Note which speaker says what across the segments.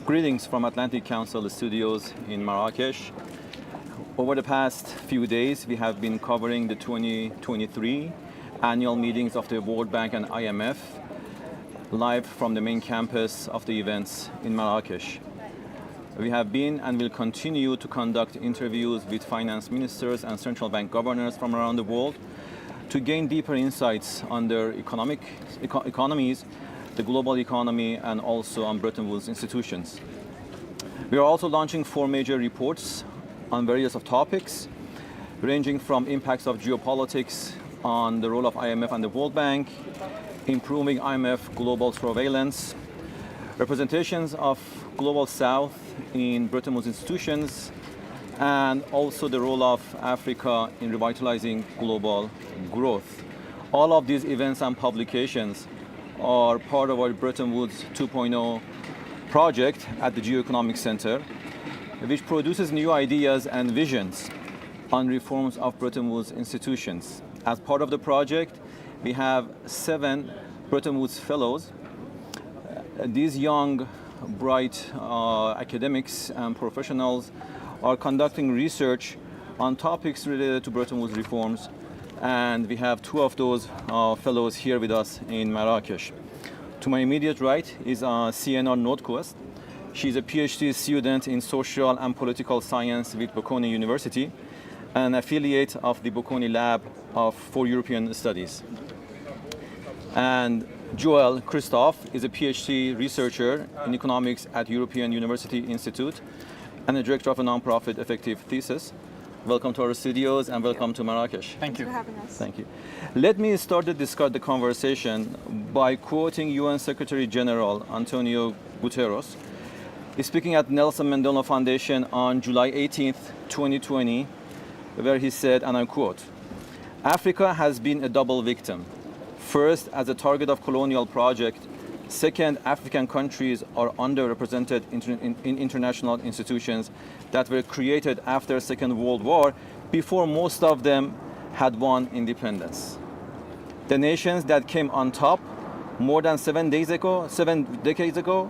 Speaker 1: Greetings from Atlantic Council Studios in Marrakesh. Over the past few days, we have been covering the 2023 annual meetings of the World Bank and IMF live from the main campus of the events in Marrakesh. We have been and will continue to conduct interviews with finance ministers and central bank governors from around the world to gain deeper insights on their economies, the global economy, and also on Bretton Woods institutions. We are also launching 4 major reports on various topics, ranging from impacts of geopolitics on the role of IMF and the World Bank, improving IMF global surveillance, representations of Global South in Bretton Woods institutions, and also the role of Africa in revitalizing global growth. All of these events and publications are part of our Bretton Woods 2.0 project at the Geoeconomic Center, which produces new ideas and visions on reforms of Bretton Woods institutions. As part of the project, we have 7 Bretton Woods Fellows. These young, bright academics and professionals are conducting research on topics related to Bretton Woods reforms, and we have 2 of those fellows here with us in Marrakesh. To my immediate right is Sienna Nordquist. She's a PhD student in social and political science with Bocconi University, an affiliate of the Bocconi Lab for European Studies. And Joël Christophe is a PhD researcher in economics at European University Institute and the director of a nonprofit Effective Thesis. Welcome to our studios and welcome to Marrakesh.
Speaker 2: Thank you.
Speaker 3: Thanks for having us.
Speaker 1: Thank you. Let me start the conversation by quoting UN Secretary General Antonio Guterres, speaking at Nelson Mandela Foundation on July 18th, 2020, where he said, and I quote, "Africa has been a double victim. First, as a target of colonial project. Second, African countries are underrepresented in international institutions that were created after Second World War, before most of them had won independence. The nations that came on top more than 7 decades ago,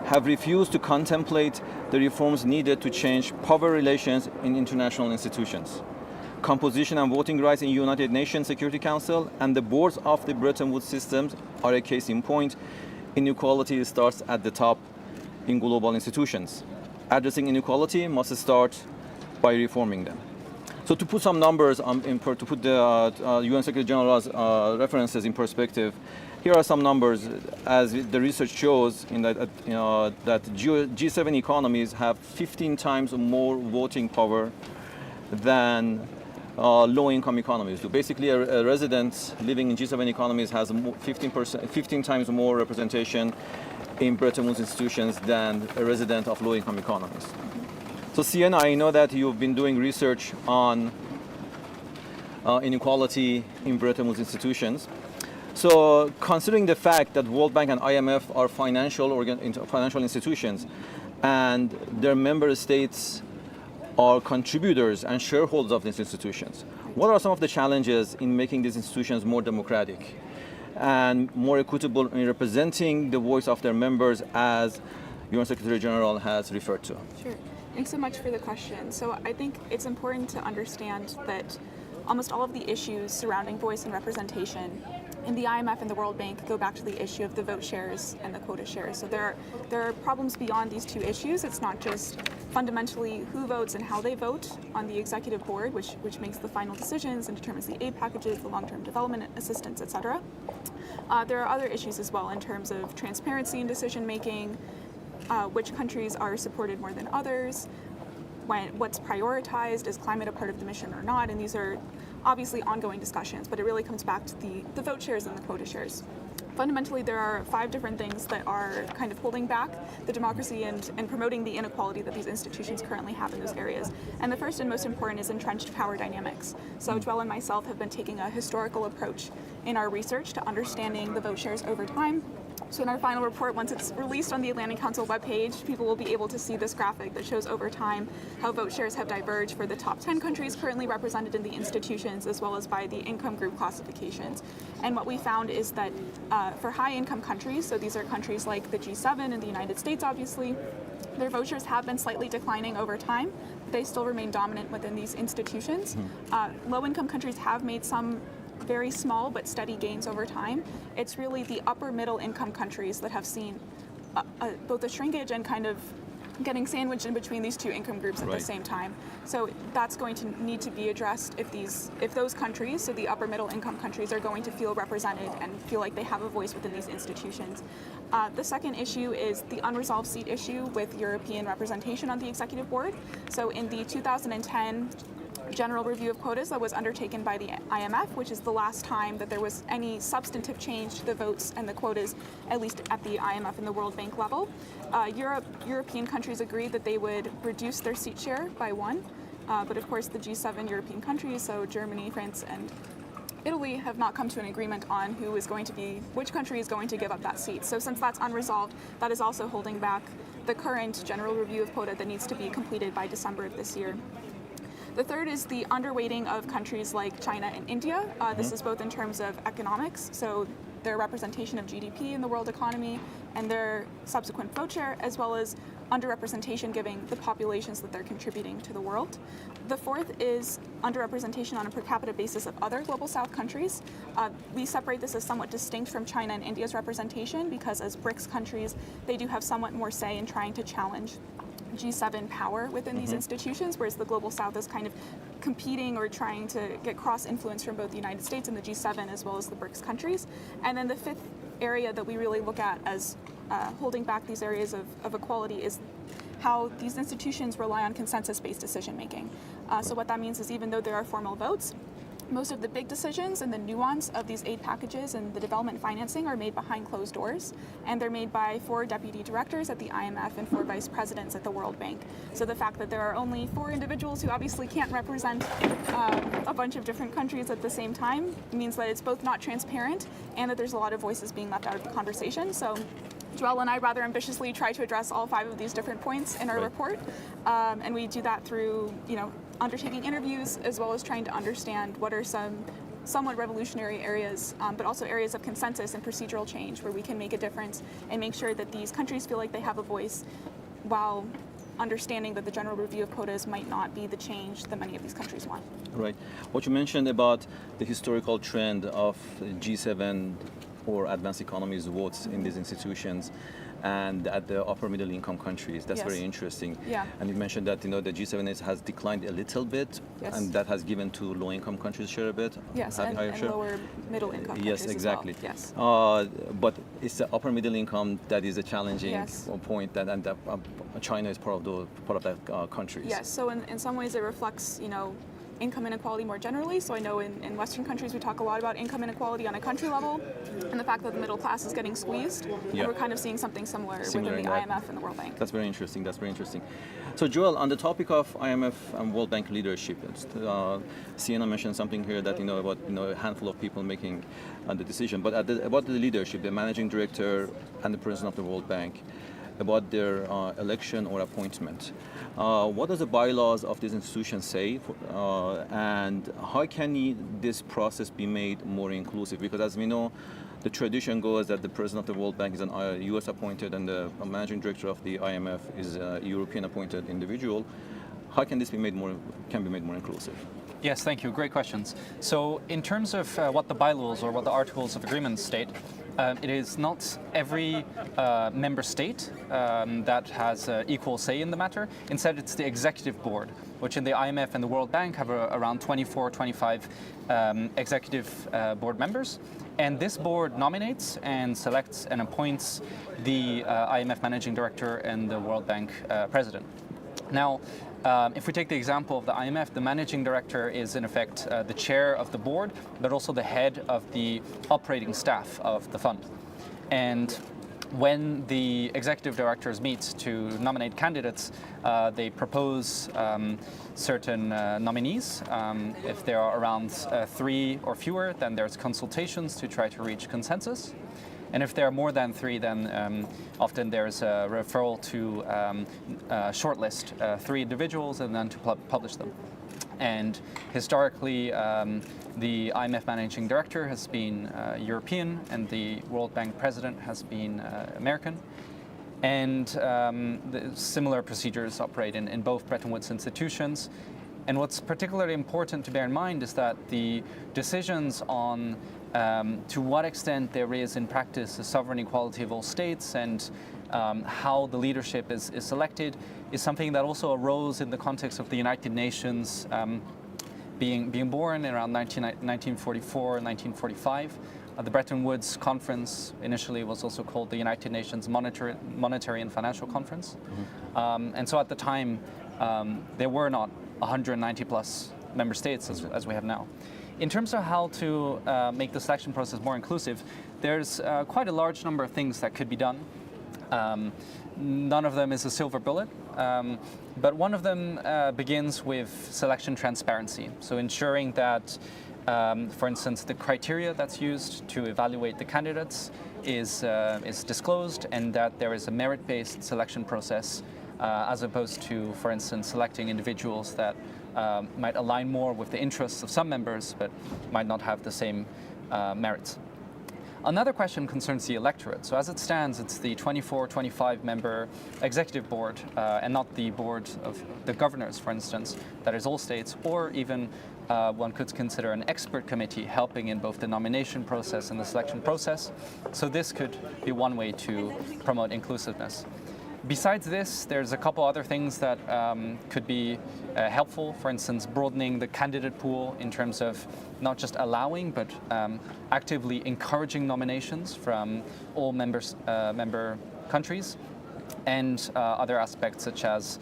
Speaker 1: have refused to contemplate the reforms needed to change power relations in international institutions. Composition and voting rights in United Nations Security Council and the boards of the Bretton Woods systems are a case in point. Inequality starts at the top in global institutions. Addressing inequality must start by reforming them." So to put some numbers to put the UN Secretary General's references in perspective, here are some numbers. As the research shows, that G7 economies have 15 times more voting power than low-income economies do. Basically, a resident living in G7 economies has 15 times more representation in Bretton Woods institutions than a resident of low-income economies. So Sienna, I know that you've been doing research on inequality in Bretton Woods institutions. So considering the fact that World Bank and IMF are financial institutions and their member states are contributors and shareholders of these institutions, what are some of the challenges in making these institutions more democratic and more equitable in representing the voice of their members, as UN Secretary General has referred to?
Speaker 3: Sure. Thanks so much for the question. So I think it's important to understand that almost all of the issues surrounding voice and representation in the IMF and the World Bank go back to the issue of the vote shares and the quota shares. So there are problems beyond these 2 issues. It's not just fundamentally who votes and how they vote on the executive board, which makes the final decisions and determines the aid packages, the long-term development assistance, etc. There are other issues as well in terms of transparency in decision making, which countries are supported more than others, what's prioritized, is climate a part of the mission or not, and these are obviously ongoing discussions, but it really comes back to the vote shares and the quota shares. Fundamentally, there are 5 different things that are kind of holding back the democracy and promoting the inequality that these institutions currently have in those areas. And the first and most important is entrenched power dynamics. So Joel and myself have been taking a historical approach in our research to understanding the vote shares over time. So in our final report, once it's released on the Atlantic Council webpage, people will be able to see this graphic that shows over time how vote shares have diverged for the top 10 countries currently represented in the institutions, as well as by the income group classifications. And what we found is that for high income countries, so these are countries like the G7 and the United States, obviously, Their vote shares have been slightly declining over time. They still remain dominant within these institutions. Low-income countries have made some very small but steady gains over time. It's really the upper middle income countries that have seen both a shrinkage and kind of getting sandwiched in between these two income groups at the same time. So that's going to need to be addressed if those countries, so the upper middle income countries, are going to feel represented and feel like they have a voice within these institutions. The second issue is the unresolved seat issue with European representation on the executive board. So in the 2010 general review of quotas that was undertaken by the IMF, which is the last time that there was any substantive change to the votes and the quotas, at least at the IMF and the World Bank level. European countries agreed that they would reduce their seat share by one, but of course the G7 European countries, so Germany, France, and Italy, have not come to an agreement on which country is going to give up that seat. So since that's unresolved, that is also holding back the current general review of quota that needs to be completed by December of this year. The third is the underweighting of countries like China and India. This is both in terms of economics, so their representation of GDP in the world economy and their subsequent vote share, as well as underrepresentation given the populations that they're contributing to the world. The fourth is underrepresentation on a per capita basis of other Global South countries. We separate this as somewhat distinct from China and India's representation because as BRICS countries, they do have somewhat more say in trying to challenge G7 power within these institutions, whereas the Global South is kind of competing or trying to get cross-influence from both the United States and the G7 as well as the BRICS countries. And then the fifth area that we really look at as holding back these areas of equality is how these institutions rely on consensus-based decision-making. So what that means is even though there are formal votes, most of the big decisions and the nuance of these aid packages and the development financing are made behind closed doors, and they're made by 4 deputy directors at the IMF and 4 vice presidents at the World Bank. So the fact that there are only 4 individuals who obviously can't represent a bunch of different countries at the same time means that it's both not transparent and that there's a lot of voices being left out of the conversation. So Joel and I rather ambitiously try to address all 5 of these different points in our report, and we do that through, undertaking interviews as well as trying to understand what are some somewhat revolutionary areas, but also areas of consensus and procedural change where we can make a difference and make sure that these countries feel like they have a voice while understanding that the general review of quotas might not be the change that many of these countries want.
Speaker 1: Right. What you mentioned about the historical trend of G7 or advanced economies votes in these institutions and at the upper middle income countries. That's very interesting.
Speaker 3: Yeah.
Speaker 1: And you mentioned that the G7 has declined a little bit, and that has given to low income countries share a bit.
Speaker 3: Yes, and lower middle income countries.
Speaker 1: Yes, exactly.
Speaker 3: As well. Yes.
Speaker 1: But it's the upper middle income that is a challenging point, and China is part of that countries.
Speaker 3: Yes. So in some ways it reflects, income inequality more generally. So I know in Western countries we talk a lot about income inequality on a country level and the fact that the middle class is getting squeezed. And we're kind of seeing something similar within the IMF and the World Bank.
Speaker 1: That's very interesting. So Joel, on the topic of IMF and World Bank leadership, Sienna mentioned something here that about a handful of people making the decision. But about the leadership, the managing director and the president of the World Bank, about their election or appointment. What does the bylaws of this institution say, and how can this process be made more inclusive? Because as we know, the tradition goes that the president of the World Bank is an U.S. appointed and the managing director of the IMF is a European appointed individual. How can this be made more inclusive?
Speaker 2: Yes, thank you. Great questions. So in terms of what the bylaws or what the articles of agreement state, it is not every member state that has equal say in the matter. Instead, it's the executive board, which in the IMF and the World Bank have around 24, 25 executive board members. And this board nominates and selects and appoints the IMF managing director and the World Bank president. Now, if we take the example of the IMF, the managing director is in effect the chair of the board, but also the head of the operating staff of the fund. And when the executive directors meet to nominate candidates, they propose certain nominees. If there are around 3 or fewer, then there's consultations to try to reach consensus. And if there are more than 3, then often there's a referral to shortlist 3 individuals and then to publish them. And historically, the IMF managing director has been European and the World Bank president has been American. And similar procedures operate in both Bretton Woods institutions. And what's particularly important to bear in mind is that the decisions on to what extent there is in practice a sovereign equality of all states and how the leadership is selected is something that also arose in the context of the United Nations being born around 1944, 1945. The Bretton Woods Conference initially was also called the United Nations Monetary and Financial Conference. And so at the time, there were not 190 plus member states as we have now. In terms of how to make the selection process more inclusive, there's quite a large number of things that could be done. None of them is a silver bullet, but one of them begins with selection transparency. So ensuring that, for instance, the criteria that's used to evaluate the candidates is disclosed, and that there is a merit-based selection process, as opposed to, for instance, selecting individuals that might align more with the interests of some members, but might not have the same merits. Another question concerns the electorate. So as it stands, it's the 25 member executive board and not the board of the governors, for instance, that is all states, or even one could consider an expert committee helping in both the nomination process and the selection process. So this could be one way to promote inclusiveness. Besides this, there's a couple other things that could be helpful. For instance, broadening the candidate pool in terms of not just allowing, but actively encouraging nominations from all member countries, and other aspects such as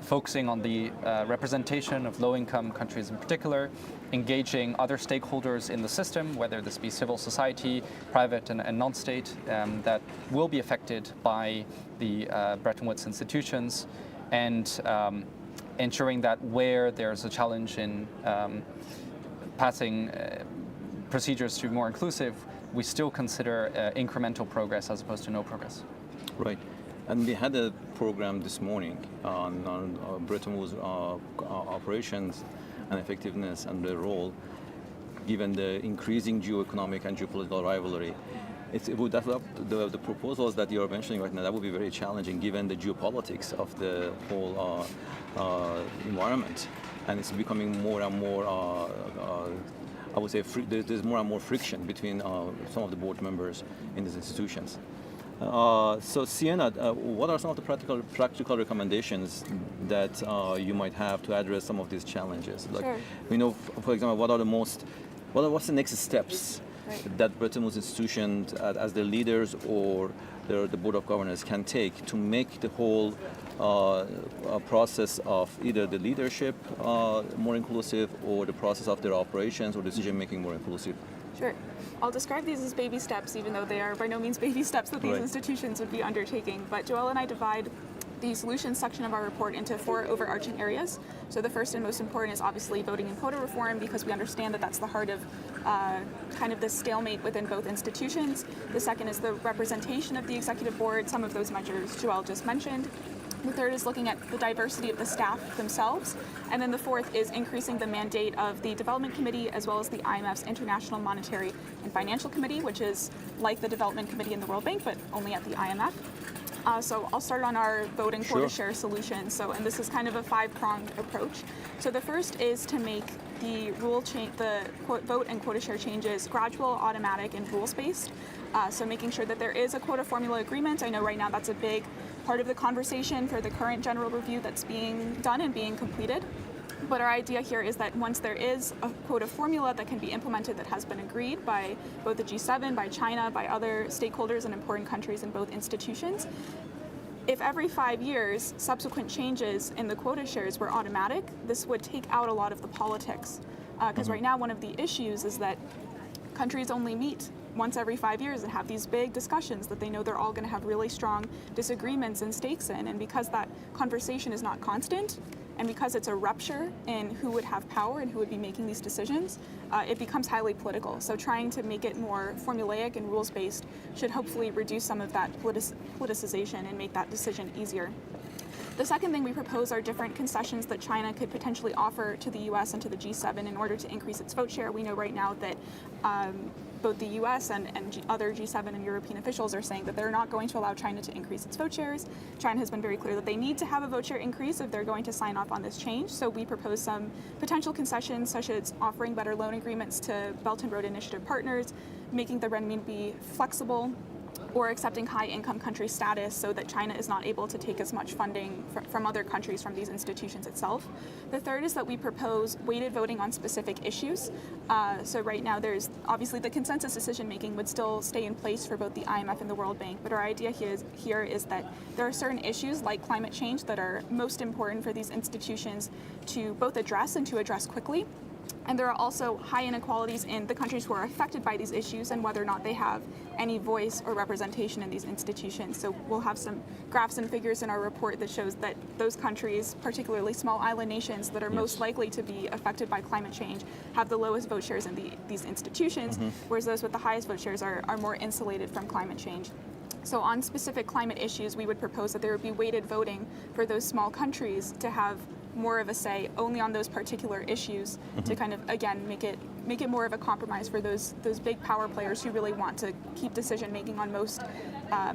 Speaker 2: focusing on the representation of low-income countries in particular, engaging other stakeholders in the system, whether this be civil society, private and non-state, that will be affected by the Bretton Woods institutions, and ensuring that where there's a challenge in passing procedures to be more inclusive, we still consider incremental progress as opposed to no progress.
Speaker 1: Right. And we had a program this morning on Bretton Woods operations and effectiveness and their role, given the increasing geoeconomic and geopolitical rivalry. It would develop the proposals that you're mentioning right now. That would be very challenging, given the geopolitics of the whole environment, and it's becoming more and more. I would say there's more and more friction between some of the board members in these institutions. So Sienna, what are some of the practical recommendations that you might have to address some of these challenges? Like,
Speaker 3: Sure.
Speaker 1: we know, for example, what's the next steps that Bretton Woods institutions, as the leaders or the board of governors, can take to make the whole process of either the leadership more inclusive, or the process of their operations or decision making more inclusive?
Speaker 3: Sure. I'll describe these as baby steps, even though they are by no means baby steps that these institutions would be undertaking. But Joelle and I divide the solutions section of our report into 4 overarching areas. So the first and most important is obviously voting and quota reform, because we understand that that's the heart of kind of this stalemate within both institutions. The second is the representation of the executive board, some of those measures Joelle just mentioned. The third is looking at the diversity of the staff themselves. And then the fourth is increasing the mandate of the Development Committee, as well as the IMF's International Monetary and Financial Committee, which is like the Development Committee in the World Bank, but only at the IMF. So I'll start on our vote and quota share solution. And this is kind of a 5-pronged approach. So the first is to make the vote and quota share changes gradual, automatic, and rules-based. So making sure that there is a quota formula agreement. I know right now that's a big part of the conversation for the current general review that's being done and being completed. But our idea here is that once there is a quota formula that can be implemented, that has been agreed by both the G7, by China, by other stakeholders and important countries in both institutions, if every 5 years subsequent changes in the quota shares were automatic, this would take out a lot of the politics. Because right now one of the issues is that countries only meet once every 5 years and have these big discussions that they know they're all going to have really strong disagreements and stakes in. And because that conversation is not constant, and because it's a rupture in who would have power and who would be making these decisions, it becomes highly political. So trying to make it more formulaic and rules-based should hopefully reduce some of that politicization and make that decision easier. The second thing we propose are different concessions that China could potentially offer to the US and to the G7 in order to increase its vote share. We know right now that both the US and other G7 and European officials are saying that they're not going to allow China to increase its vote shares. China has been very clear that they need to have a vote share increase if they're going to sign off on this change. So we propose some potential concessions, such as offering better loan agreements to Belt and Road Initiative partners, making the renminbi flexible, or accepting high-income country status so that China is not able to take as much funding from other countries from these institutions itself. The third is that we propose weighted voting on specific issues. So right now there's obviously the consensus decision-making would still stay in place for both the IMF and the World Bank, but our idea here is that there are certain issues like climate change that are most important for these institutions to both address and to address quickly. And there are also high inequalities in the countries who are affected by these issues and whether or not they have any voice or representation in these institutions. So we'll have some graphs and figures in our report that shows that those countries, particularly small island nations that are most likely to be affected by climate change, have the lowest vote shares in these institutions, whereas those with the highest vote shares are more insulated from climate change. So on specific climate issues, we would propose that there would be weighted voting for those small countries to have more of a say only on those particular issues to kind of, again, make it more of a compromise for those big power players who really want to keep decision making on most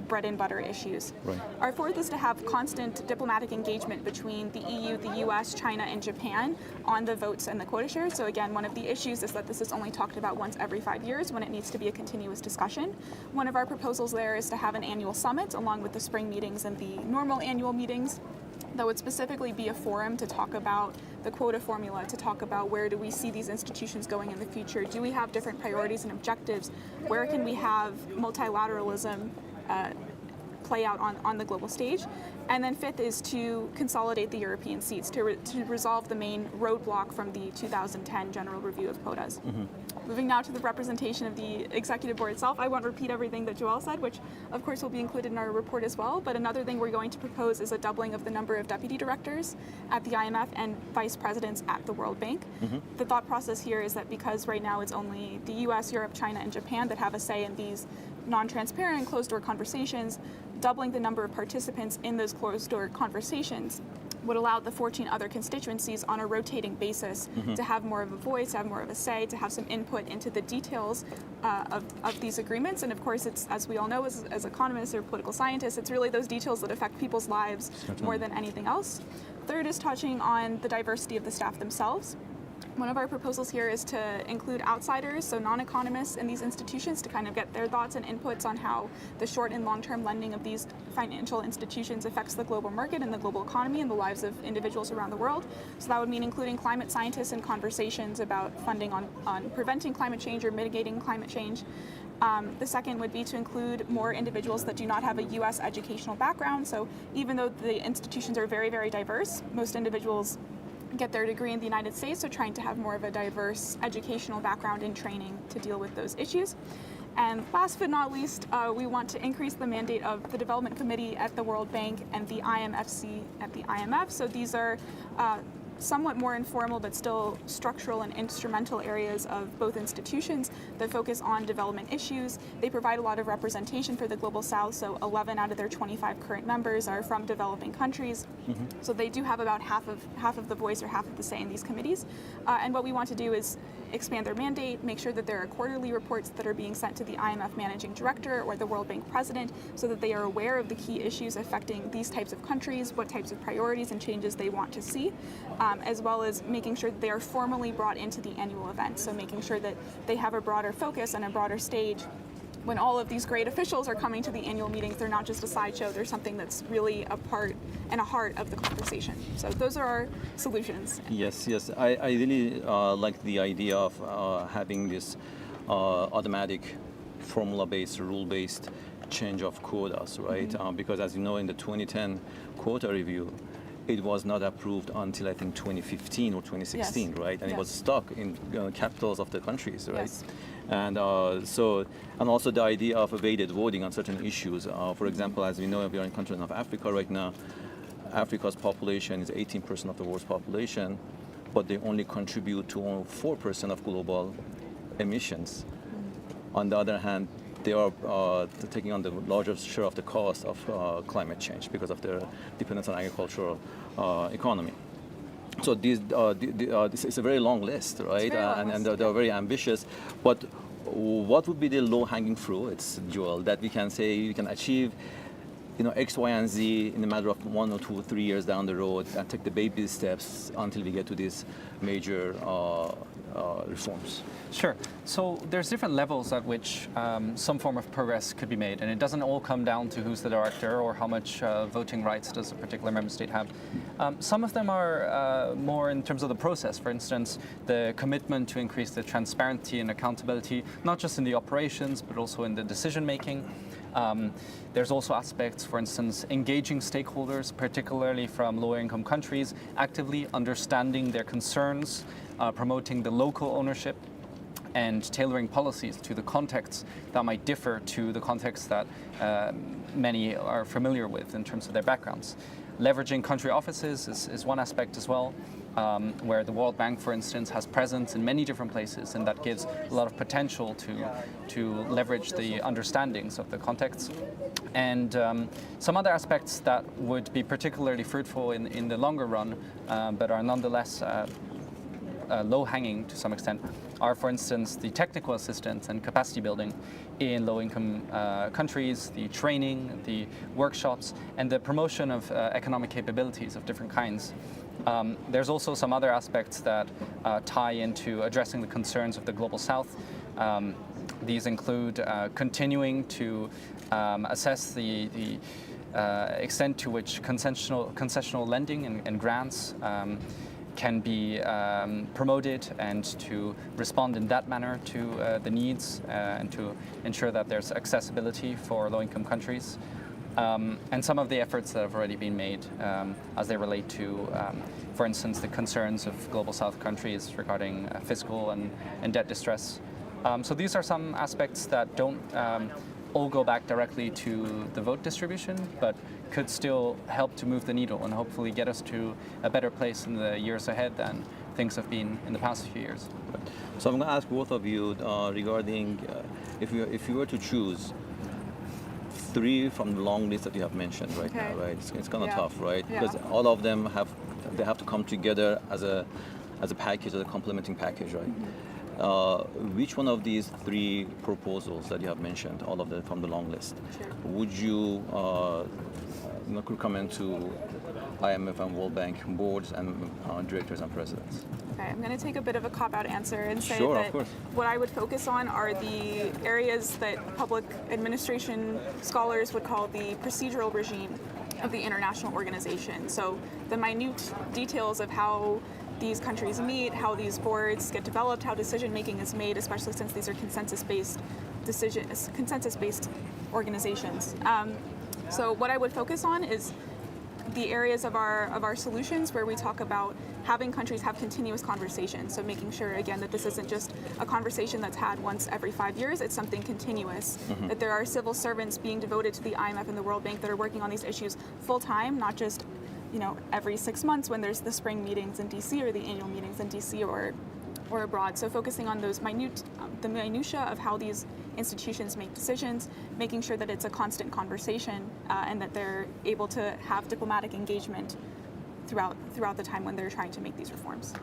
Speaker 3: bread and butter issues.
Speaker 1: Right.
Speaker 3: Our fourth is to have constant diplomatic engagement between the EU, the US, China, and Japan on the votes and the quota shares. So again, one of the issues is that this is only talked about once every 5 years when it needs to be a continuous discussion. One of our proposals there is to have an annual summit along with the spring meetings and the normal annual meetings that would specifically be a forum to talk about the quota formula, to talk about where do we see these institutions going in the future, do we have different priorities and objectives, where can we have multilateralism play out on the global stage. And then fifth is to consolidate the European seats, to resolve the main roadblock from the 2010 General Review of Quotas. Moving now to the representation of the Executive Board itself, I won't repeat everything that Joel said, which of course will be included in our report as well, but another thing we're going to propose is a doubling of the number of deputy directors at the IMF and vice presidents at the World Bank. The thought process here is that because right now it's only the US, Europe, China, and Japan that have a say in these non-transparent closed-door conversations, doubling the number of participants in those closed-door conversations would allow the 14 other constituencies on a rotating basis to have more of a voice, to have more of a say, to have some input into the details of these agreements. And of course, it's, as we all know as economists or political scientists, it's really those details that affect people's lives more than anything else. Third is touching on the diversity of the staff themselves. One of our proposals here is to include outsiders, so non-economists in these institutions, to kind of get their thoughts and inputs on how the short and long-term lending of these financial institutions affects the global market and the global economy and the lives of individuals around the world. So that would mean including climate scientists in conversations about funding on preventing climate change or mitigating climate change. The second would be to include more individuals that do not have a U.S. educational background. So even though the institutions are very, very diverse, most individuals get their degree in the United States, so trying to have more of a diverse educational background and training to deal with those issues. And last but not least, we want to increase the mandate of the Development Committee at the World Bank and the IMFC at the IMF. So these are somewhat more informal but still structural and instrumental areas of both institutions that focus on development issues. They provide a lot of representation for the Global South, so 11 out of their 25 current members are from developing countries. So they do have about half of the voice or half of the say in these committees. And what we want to do is expand their mandate, make sure that there are quarterly reports that are being sent to the IMF Managing Director or the World Bank President so that they are aware of the key issues affecting these types of countries, what types of priorities and changes they want to see, as well as making sure that they are formally brought into the annual event. So making sure that they have a broader focus and a broader stage. When all of these great officials are coming to the annual meetings, they're not just a sideshow, they're something that's really a part and a heart of the conversation. So those are our solutions.
Speaker 1: Yes. I really like the idea of having this automatic formula-based, rule-based change of quotas, right? Because as you know, in the 2010 quota review, it was not approved until I think 2015 or 2016, right? And it was stuck in capitals of the countries, right?
Speaker 3: Yes.
Speaker 1: And and also the idea of weighted voting on certain issues. For example, as we know, we are in the continent of Africa right now. Africa's population is 18% of the world's population, but they only contribute to 4% of global emissions. On the other hand, they are taking on the largest share of the cost of climate change because of their dependence on agricultural economy. So this is a very long list, right?
Speaker 3: It's very long list,
Speaker 1: and they're very ambitious. But what would be the low-hanging fruit? It's Joel that we can say we can achieve, X, Y, and Z in a matter of 1 or 2 or 3 years down the road, and take the baby steps until we get to these major reforms.
Speaker 2: Sure. So there's different levels at which some form of progress could be made, and it doesn't all come down to who's the director or how much voting rights does a particular member state have. Some of them are more in terms of the process. For instance, the commitment to increase the transparency and accountability, not just in the operations, but also in the decision making. There's also aspects, for instance, engaging stakeholders, particularly from lower-income countries, actively understanding their concerns, promoting the local ownership, and tailoring policies to the contexts that might differ to the context that many are familiar with in terms of their backgrounds. Leveraging country offices is one aspect as well, where the World Bank, for instance, has presence in many different places, and that gives a lot of potential to leverage the understandings of the context. And some other aspects that would be particularly fruitful in the longer run, but are nonetheless low-hanging to some extent, are, for instance, the technical assistance and capacity building in low-income countries, the training, the workshops, and the promotion of economic capabilities of different kinds. There's also some other aspects that tie into addressing the concerns of the Global South. These include continuing to assess the extent to which concessional lending and grants can be promoted, and to respond in that manner to the needs and to ensure that there's accessibility for low-income countries. And some of the efforts that have already been made as they relate to, for instance, the concerns of Global South countries regarding fiscal and debt distress. So these are some aspects that don't all go back directly to the vote distribution, but could still help to move the needle and hopefully get us to a better place in the years ahead than things have been in the past few years.
Speaker 1: So I'm going to ask both of you regarding if you were to choose 3 from the long list that you have mentioned right now, right? It's kind of tough, right?
Speaker 3: Yeah.
Speaker 1: Because all of them have to come together as a package, as a complementing package, right? Mm-hmm. Which one of these 3 proposals that you have mentioned, all of them from the long list, would you recommend to IMF and World Bank boards and directors and presidents?
Speaker 3: Okay, I'm going to take a bit of a cop-out answer and say
Speaker 1: Sure,
Speaker 3: that
Speaker 1: of course.
Speaker 3: what I would focus on are the areas that public administration scholars would call the procedural regime of the international organization. So the minute details of how these countries meet, how these boards get developed, how decision-making is made, especially since these are consensus-based organizations. So what I would focus on is the areas of our solutions where we talk about having countries have continuous conversations. So making sure, again, that this isn't just a conversation that's had once every 5 years, it's something continuous. Mm-hmm. That there are civil servants being devoted to the IMF and the World Bank that are working on these issues full-time, not just every 6 months when there's the spring meetings in DC or the annual meetings in DC or abroad. So focusing on those the minutia of how these institutions make decisions, making sure that it's a constant conversation and that they're able to have diplomatic engagement throughout the time when they're trying to make these reforms.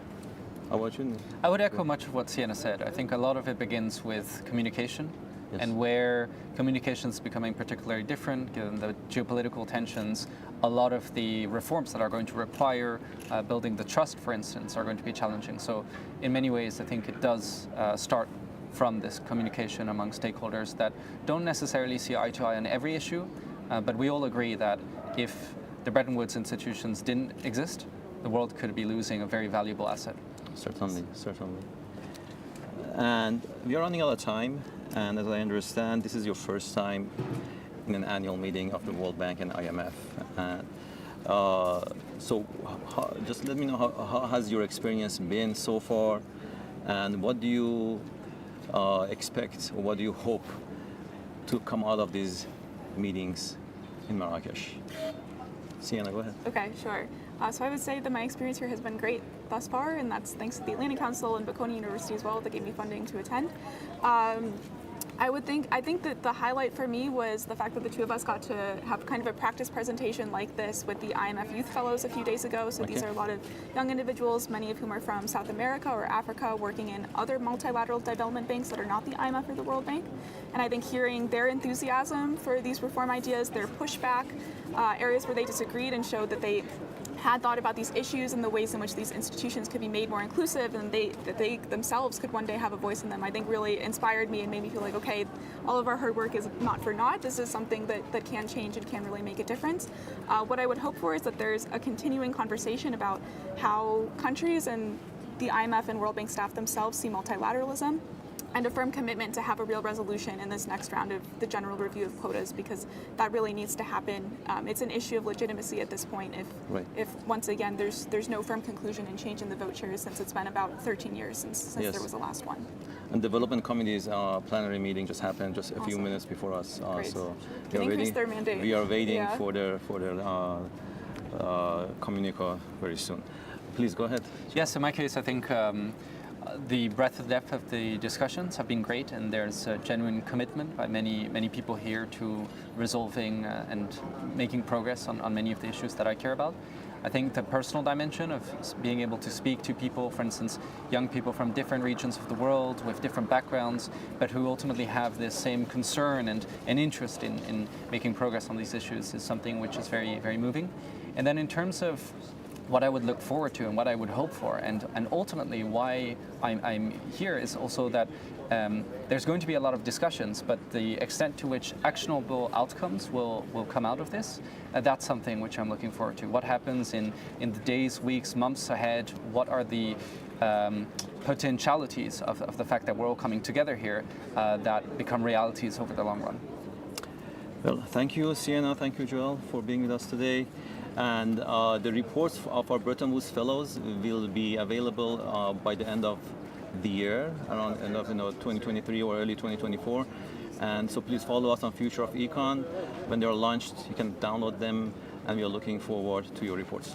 Speaker 1: How about you?
Speaker 2: I would echo much of what Sienna said. I think a lot of it begins with communication. Yes. And where communication is becoming particularly different, given the geopolitical tensions, a lot of the reforms that are going to require building the trust, for instance, are going to be challenging. So in many ways, I think it does start from this communication among stakeholders that don't necessarily see eye to eye on every issue, but we all agree that if the Bretton Woods institutions didn't exist, the world could be losing a very valuable asset.
Speaker 1: Certainly. And we are running out of time. And as I understand, this is your first time in an annual meeting of the World Bank and IMF. So just let me know how has your experience been so far, and what do you expect, or what do you hope to come out of these meetings in Marrakesh? Sienna, go ahead.
Speaker 3: Okay, sure. So I would say that my experience here has been great thus far, and that's thanks to the Atlantic Council and Bocconi University as well that gave me funding to attend. I think that the highlight for me was the fact that the two of us got to have kind of a practice presentation like this with the IMF Youth Fellows a few days ago. So these are a lot of young individuals, many of whom are from South America or Africa, working in other multilateral development banks that are not the IMF or the World Bank. And I think hearing their enthusiasm for these reform ideas, their pushback, areas where they disagreed, and showed that they had thought about these issues and the ways in which these institutions could be made more inclusive, and that they themselves could one day have a voice in them, I think really inspired me and made me feel like, okay, all of our hard work is not for naught. This is something that can change and can really make a difference. What I would hope for is that there's a continuing conversation about how countries and the IMF and World Bank staff themselves see multilateralism, and a firm commitment to have a real resolution in this next round of the general review of quotas, because that really needs to happen. It's an issue of legitimacy at this point if once again there's no firm conclusion and change in the vote shares, since it's been about 13 years since there was the last one.
Speaker 1: And development committee's plenary meeting just happened just a few minutes before us. So we are waiting.
Speaker 3: Their mandate.
Speaker 1: We are waiting for their communique very soon. Please go ahead.
Speaker 2: Yes, in my case, I think the breadth and depth of the discussions have been great, and there's a genuine commitment by many people here to resolving and making progress on many of the issues that I care about. I think the personal dimension of being able to speak to people, for instance, young people from different regions of the world with different backgrounds, but who ultimately have this same concern and interest in making progress on these issues, is something which is very moving. And then in terms of what I would look forward to and what I would hope for, and ultimately why I'm here, is also that there's going to be a lot of discussions, but the extent to which actionable outcomes will come out of this, that's something which I'm looking forward to. What happens in the days, weeks, months ahead? What are the potentialities of the fact that we're all coming together here that become realities over the long run?
Speaker 1: Well, thank you, Sienna. Thank you, Joel, for being with us today. And the reports of our Bretton Woods Fellows will be available by the end of the year, around end of 2023 or early 2024. And so please follow us on Future of Econ. When they're launched, you can download them, and we are looking forward to your reports.